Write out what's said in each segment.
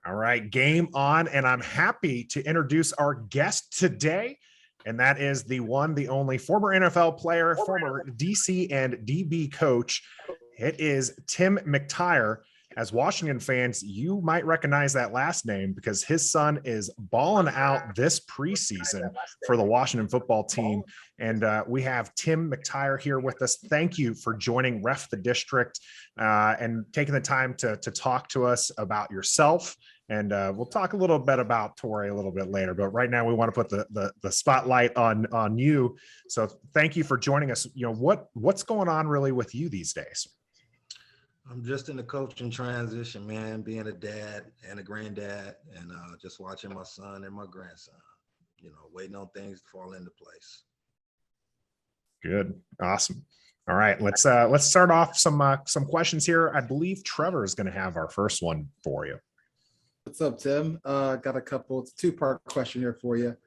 All right, game on, and I'm happy to introduce our guest today, and that is the one, the only former NFL player, former DC and DB coach. It is Tim McTyer. As Washington fans, you might recognize that last name because his son is balling out this preseason for the Washington football team. And we have Tim McTyer here with us. Thank you for joining Ref the District and taking the time to talk to us about yourself. And we'll talk a little bit about Torrey a little bit later, but right now we want to put the spotlight on you. So thank you for joining us. You know, what's going on really with you these days? I'm just in the coaching transition, man, being a dad and a granddad, and just watching my son and my grandson, waiting on things to fall into place. Good. Awesome. All right, let's start off some questions here. I believe Trevor is going to have our first one for you. What's up, Tim? Got a couple. It's a two-part question here for you.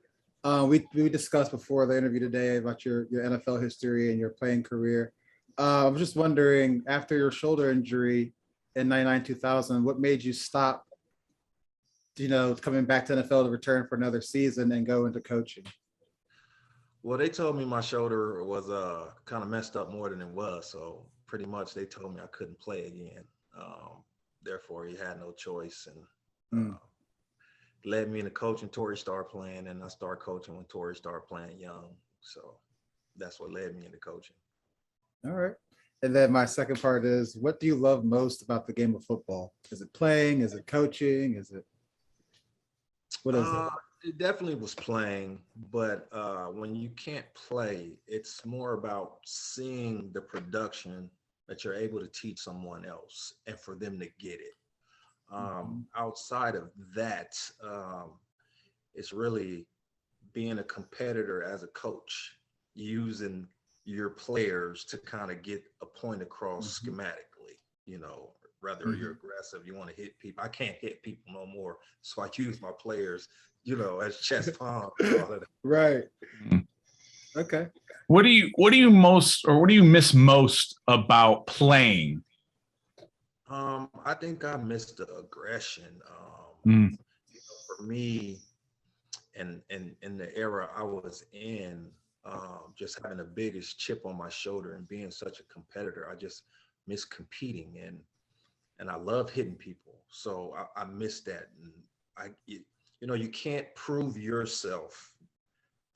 We discussed before the interview today about your NFL history and your playing career. I was just wondering, after your shoulder injury in 99-2000, what made you stop, coming back to NFL to return for another season and go into coaching? Well, they told me my shoulder was kind of messed up more than it was. So pretty much they told me I couldn't play again. Therefore, he had no choice and led me into coaching. Torrey started playing, and I started coaching when Torrey started playing young. So that's what led me into coaching. All right. And then my second part is, what do you love most about the game of football? Is it playing? Is it coaching? What is it? It definitely was playing, but when you can't play, it's more about seeing the production that you're able to teach someone else and for them to get it. Outside of that, it's really being a competitor as a coach, using your players to kind of get a point across schematically, whether you're aggressive, you want to hit people. I can't hit people no more. So I use my players, as chest pump. Right. Okay. What do you miss most about playing? I think I missed the aggression. For me, and in the era I was in, just having the biggest chip on my shoulder and being such a competitor, I just miss competing and I love hitting people. So I miss that. And you can't prove yourself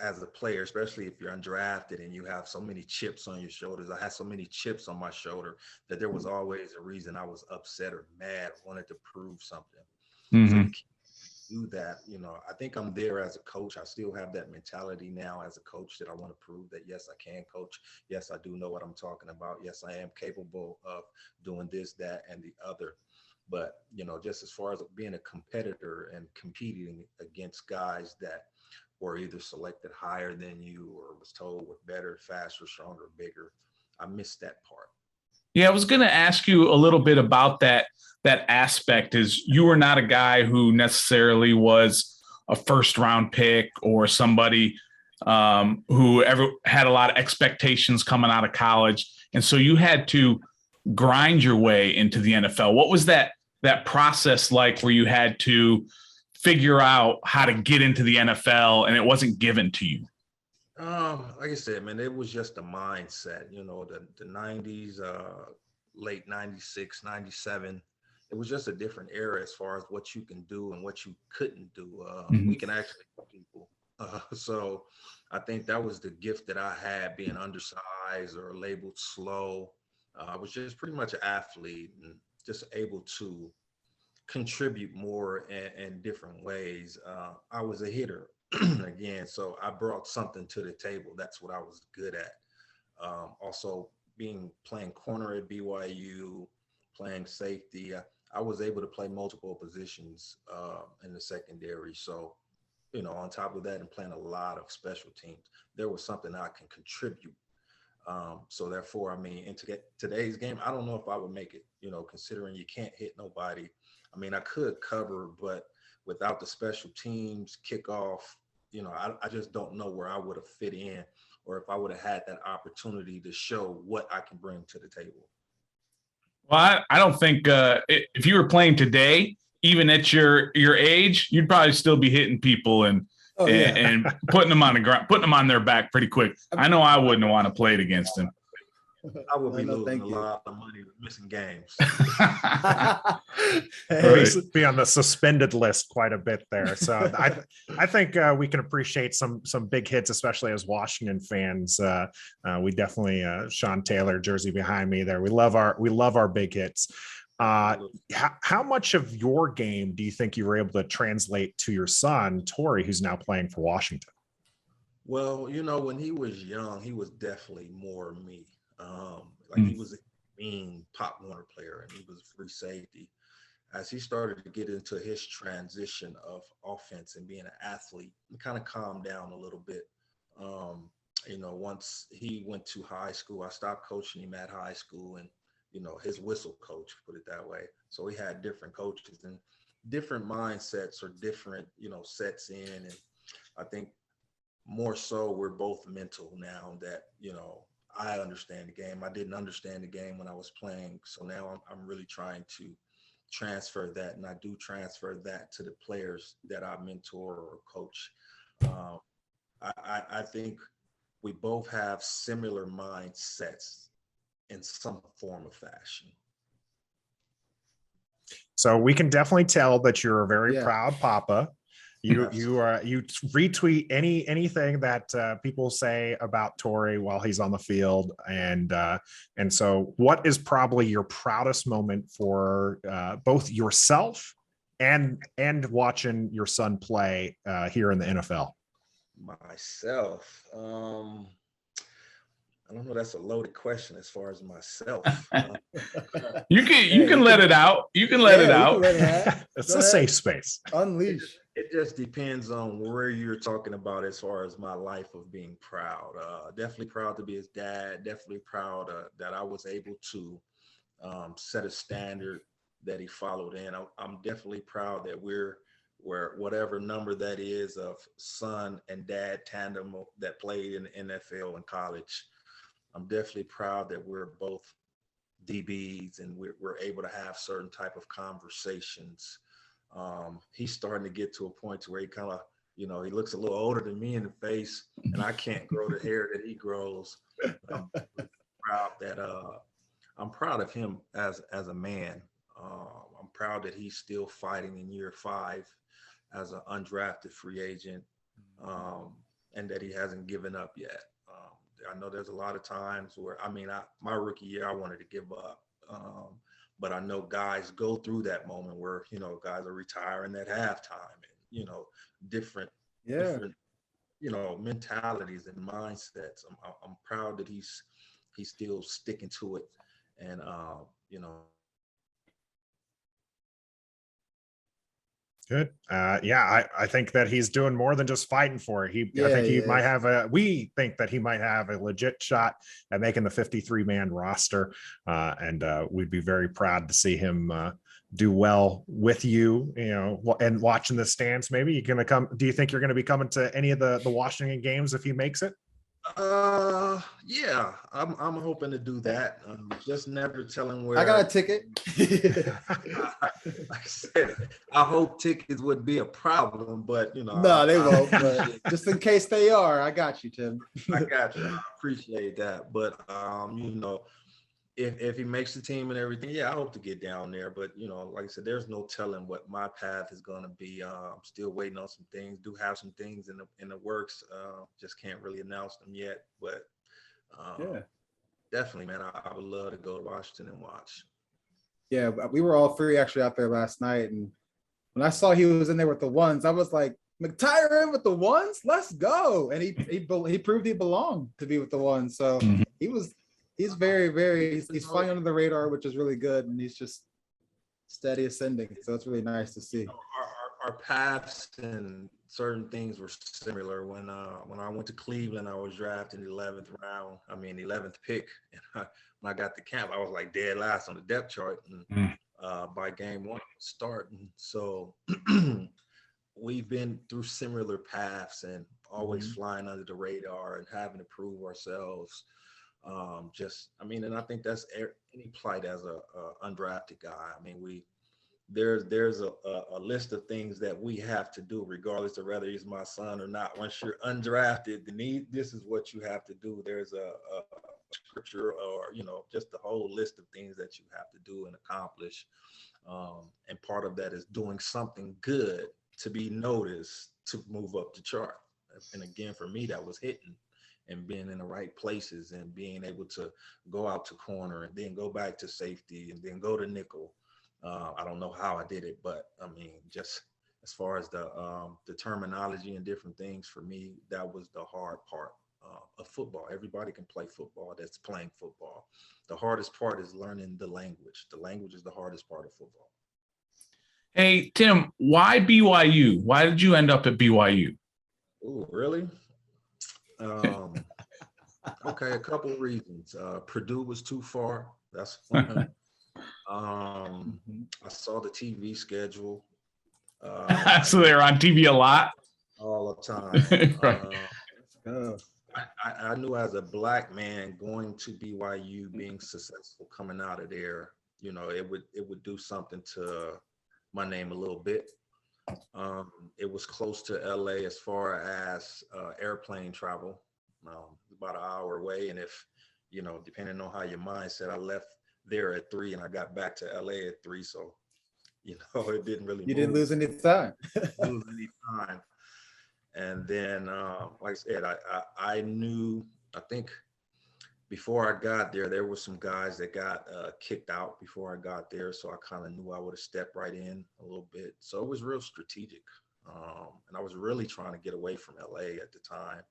as a player, especially if you're undrafted and you have so many chips on your shoulders. I had so many chips on my shoulder that there was always a reason I was upset or mad, wanted to prove something. So you can't do that. I think I'm there as a coach. I still have that mentality now as a coach that I want to prove that, yes, I can coach. Yes, I do know what I'm talking about. Yes, I am capable of doing this, that, and the other. But, just as far as being a competitor and competing against guys that were either selected higher than you or was told were better, faster, stronger, bigger, I missed that part. Yeah, I was going to ask you a little bit about that aspect. Is you were not a guy who necessarily was a first round pick or somebody who ever had a lot of expectations coming out of college. And so you had to grind your way into the NFL. What was that process like where you had to figure out how to get into the NFL and it wasn't given to you? Like I said, man, it was just a mindset, the 90s, late 96, 97. It was just a different era as far as what you can do and what you couldn't do. We can actually help people. So I think that was the gift that I had, being undersized or labeled slow. I was just pretty much an athlete and just able to contribute more in different ways. I was a hitter. Again, so I brought something to the table. That's what I was good at. Also, playing corner at BYU, playing safety, I was able to play multiple positions in the secondary. So, on top of that, and playing a lot of special teams, there was something I can contribute. So therefore, in today's game, I don't know if I would make it, considering you can't hit nobody. I could cover, but without the special teams, kickoff, I just don't know where I would have fit in or if I would have had that opportunity to show what I can bring to the table. Well, I don't think if you were playing today, even at your age, you'd probably still be hitting people and putting them on the ground, putting them on their back pretty quick. I know I wouldn't want to play it against him. I would be losing a lot of money missing games. Be on the suspended list quite a bit there. So I think we can appreciate some big hits, especially as Washington fans. We definitely Sean Taylor jersey behind me there. We love our big hits. How much of your game do you think you were able to translate to your son Torrey, who's now playing for Washington? Well, when he was young, he was definitely more me. He was a mean Pop Warner player, and he was free safety. As he started to get into his transition of offense and being an athlete, he kind of calmed down a little bit. Once he went to high school, I stopped coaching him at high school, and his whistle coach, put it that way. So he had different coaches and different mindsets or different, sets in. And I think more so we're both mental now that, I understand the game. I didn't understand the game when I was playing. So now I'm really trying to transfer that, and I do transfer that to the players that I mentor or coach. I think we both have similar mindsets in some form of fashion. So we can definitely tell that you're a very proud papa. You retweet anything that people say about Torrey while he's on the field, and so what is probably your proudest moment for both yourself and watching your son play here in the NFL? Myself, I don't know. That's a loaded question as far as myself. You can let it out. You can let it out. It's a safe space. Unleash. It just depends on where you're talking about as far as my life of being proud. Definitely proud to be his dad. Definitely proud that I was able to set a standard that he followed in. I'm definitely proud that we're whatever number that is of son and dad tandem that played in the NFL and college. I'm definitely proud that we're both DBs and we're able to have certain type of conversations. He's starting to get to a point to where he kind of, he looks a little older than me in the face, and I can't grow the hair that he grows. I'm proud of him as a man. I'm proud that he's still fighting in year 5 as an undrafted free agent, and that he hasn't given up yet. I know there's a lot of times where, my rookie year, I wanted to give up. But I know guys go through that moment where, guys are retiring at halftime and, different, mentalities and mindsets. I'm proud that he's still sticking to it. And, Good. I think that he's doing more than just fighting for it. We think that he might have a legit shot at making the 53-man roster. And we'd be very proud to see him do well with you, and watching the stands. Maybe you're going to come. Do you think you're going to be coming to any of the Washington games if he makes it? Yeah, I'm hoping to do that. Just never telling where. I got a ticket. Like I said, I hope tickets would be a problem, but no, they won't. But just in case they are, I got you, Tim. I got you. I appreciate that. But if he makes the team and everything, I hope to get down there. But like I said, there's no telling what my path is going to be. I'm still waiting on some things. Do have some things in the works. Just can't really announce them yet. But definitely, man, I would love to go to Washington and watch. Yeah, we were all 3 actually out there last night, and when I saw he was in there with the ones, I was like, McTyer in with the ones, let's go! And he proved he belonged to be with the ones. So he's very, very, he's flying under the radar, which is really good, and he's just steady ascending. So it's really nice to see. Our paths and certain things were similar. When I went to Cleveland, I was drafted in the 11th pick. And when I got to camp, I was like dead last on the depth chart. And by game 1, starting. So we've been through similar paths and always flying under the radar and having to prove ourselves. And I think that's any plight as a undrafted guy. there's a list of things that we have to do, regardless of whether he's my son or not. Once you're undrafted, this is what you have to do. There's a scripture, or just the whole list of things that you have to do and accomplish. And part of that is doing something good to be noticed, to move up the chart. And again, for me, that was hitting and being in the right places and being able to go out to corner and then go back to safety and then go to nickel. I don't know how I did it, but I mean, just as far as the terminology and different things, for me, that was the hard part of football. Everybody can play football that's playing football. The hardest part is learning the language. The language is the hardest part of football. Hey, Tim, why BYU? Why did you end up at BYU? Oh, really? Okay, a couple of reasons. Purdue was too far. That's one. I saw the TV schedule. So they're on TV a lot? All the time. Right. I knew as a Black man going to BYU, being successful coming out of there, it would do something to my name a little bit. It was close to LA as far as airplane travel, about an hour away. And if, depending on how your mindset, I left there at 3 and I got back to LA at 3. So, it didn't really. You didn't lose any time. And then, like I said, I knew, I think before I got there were some guys that got kicked out before I got there. So I kind of knew I would have stepped right in a little bit. So it was real strategic. And I was really trying to get away from LA at the time.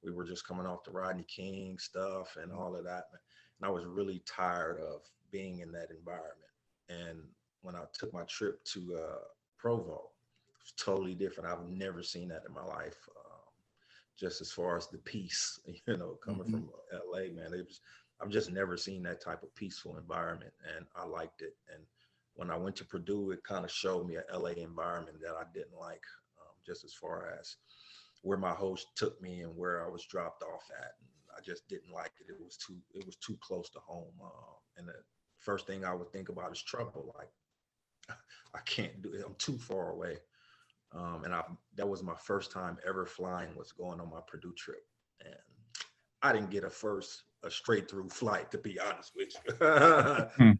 We were just coming off the Rodney King stuff and all of that. And I was really tired of being in that environment. And when I took my trip to Provo, it was totally different. I've never seen that in my life. Just as far as the peace, coming from LA, man, I've just never seen that type of peaceful environment, and I liked it. And when I went to Purdue, it kind of showed me a LA environment that I didn't like, just as far as where my host took me and where I was dropped off at. And I just didn't like it. It was too close to home. And the first thing I would think about is trouble. Like, I can't do it. I'm too far away. And that was my first time ever flying, was going on my Purdue trip. And I didn't get a straight through flight, to be honest with you. The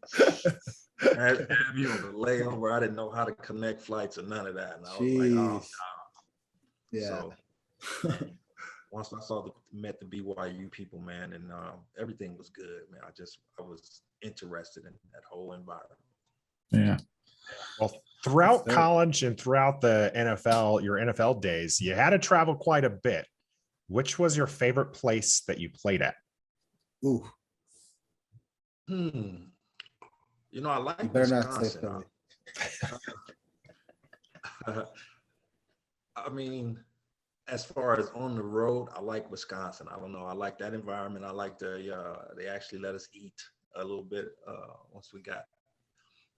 layover, I didn't know how to connect flights or none of that. And I was like, oh, no. Yeah. So once I met the BYU people, man, and everything was good, man. I was interested in that whole environment. Yeah. Well, throughout college and throughout the NFL, your NFL days, you had to travel quite a bit. Which was your favorite place that you played at? Ooh. I like Wisconsin. I mean, as far as on the road, I like Wisconsin. I don't know. I like that environment. I like they actually let us eat a little bit once we got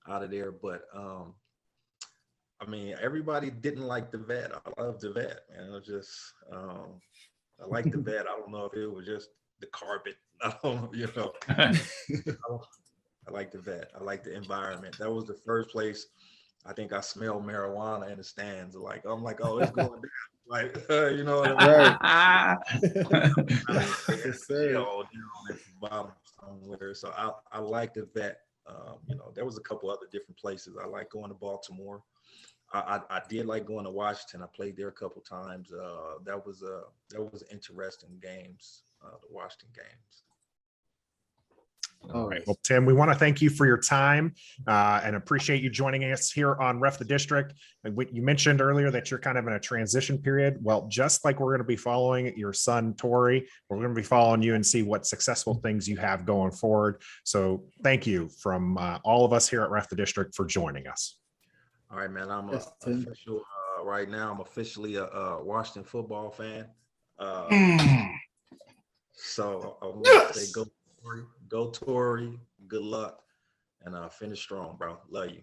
out of there. But I mean, everybody didn't like the vet. I love the vet, man. It was just I like the vet. I don't know if it was just the carpet. I don't know, I like the vet. I like the environment. That was the first place I think I smelled marijuana in the stands. I'm like, oh, it's going down. Like, you know what I mean? Right. Bottom somewhere. So I like the vet. There was a couple other different places. I like going to Baltimore. I did like going to Washington. I played there a couple times. That was interesting games, the Washington games. All right. Well, Tim, we want to thank you for your time and appreciate you joining us here on Ref the District. You mentioned earlier that you're kind of in a transition period. Well, just like we're going to be following your son, Torrey, we're going to be following you and see what successful things you have going forward. So thank you from all of us here at Ref the District for joining us. All right, man. I'm official right now. I'm officially a Washington football fan. So I want to say go Torrey, good luck, and finish strong, bro. Love you.